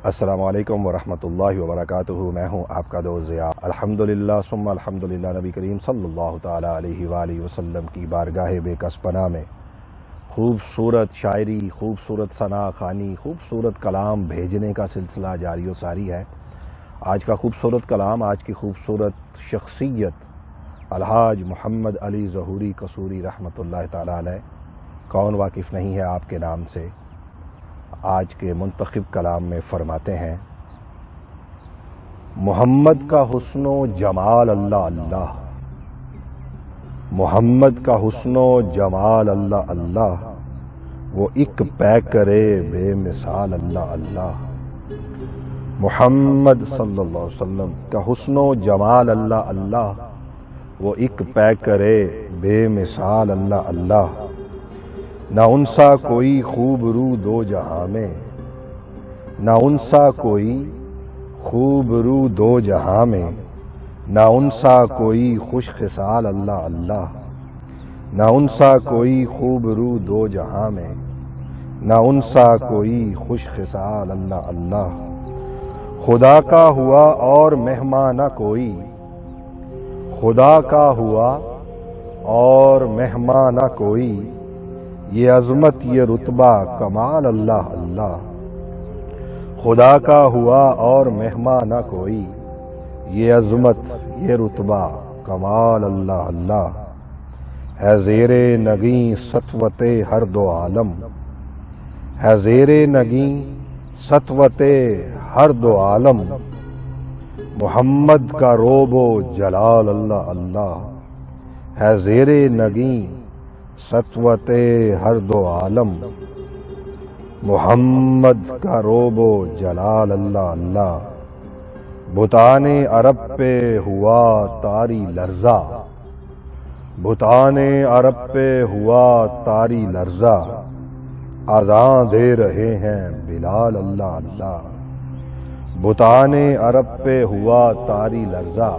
السلام علیکم ورحمۃ اللہ وبرکاتہ۔ میں ہوں آپ کا دوست ضیاء۔ الحمدللہ ثم الحمدللہ، نبی کریم صلی اللہ تعالیٰ علیہ وآلہ وسلم کی بارگاہ بے کس پناہ میں خوبصورت شاعری، خوبصورت ثنا خوانی، خوبصورت کلام بھیجنے کا سلسلہ جاری و ساری ہے۔ آج کا خوبصورت کلام، آج کی خوبصورت شخصیت الحاج محمد علی ظہوری قصوری رحمۃ اللہ تعالیٰ علیہ۔ کون واقف نہیں ہے آپ کے نام سے؟ آج کے منتخب کلام میں فرماتے ہیں: محمد کا حسن و جمال اللہ اللہ، محمد کا حسن و جمال اللہ اللہ، وہ ایک پیک کرے بے مثال اللہ اللہ۔ محمد صلی اللہ علیہ وسلم کا حسن و جمال اللہ اللہ، وہ ایک پیک کرے بے مثال اللہ اللہ۔ نہ ان سا کوئی خوب رو دو جہاں میں، نہ ان سا کوئی خوب رو دو جہاں میں، نہ ان سا کوئی خوش خصال اللہ اللہ۔ نہ ان سا کوئی خوب رو دو جہاں میں، نہ ان سا کوئی خوش خصال اللہ اللہ۔ خدا کا ہوا اور مہمان نہ کوئی، خدا کا ہوا اور مہمان نہ کوئی، یہ عظمت یہ رتبہ کمال اللہ اللہ۔ خدا کا ہوا اور مہمان نہ کوئی، یہ عظمت یہ رتبہ کمال اللہ اللہ۔ ہے زیر نگیں سطوت ہر دو عالم، ہے زیر نگیں سطوت ہر دو عالم، محمد کا روب و جلال اللہ اللہ۔ ہے زیر نگیں سطوت ہر دو عالم، محمد کا روب و جلال اللہ اللہ۔ بتان عرب پہ ہوا طاری لرزہ، بتان عرب پہ ہوا طاری لرزہ، اذان دے رہے ہیں بلال اللہ اللہ۔ بتان عرب پہ ہوا طاری لرزہ،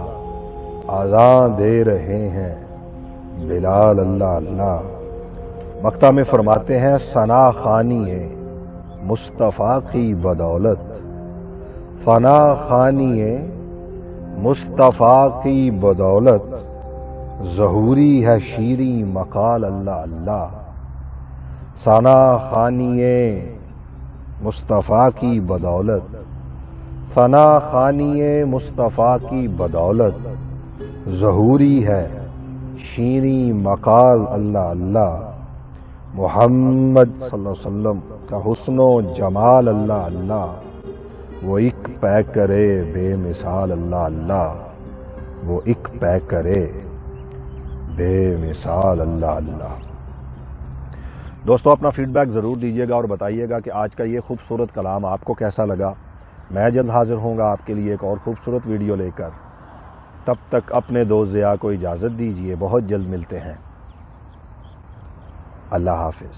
اذان دے رہے ہیں بلال اللہ اللہ۔ مقطع میں فرماتے ہیں: ثنا خوانی مصطفیٰ کی بدولت، فنا خوانی مصطفیٰ کی بدولت، ظہوری ہے شیریں مقال اللہ اللہ۔ ثنا خوانی مصطفیٰ کی بدولت، ثنا خوانی مصطفیٰ کی بدولت، ظہوری ہے شیریں مقال اللہ اللہ۔ محمد صلی اللہ علیہ وسلم کا حسن و جمال اللہ اللہ، وہ ایک پیک کرے بے مثال اللہ اللہ، وہ ایک پیک کرے بے مثال اللہ اللہ۔ دوستو، اپنا فیڈ بیک ضرور دیجیے گا اور بتائیے گا کہ آج کا یہ خوبصورت کلام آپ کو کیسا لگا۔ میں جلد حاضر ہوں گا آپ کے لیے ایک اور خوبصورت ویڈیو لے کر۔ تب تک اپنے دوست ضیاء کو اجازت دیجیے، بہت جلد ملتے ہیں۔ اللہ حافظ۔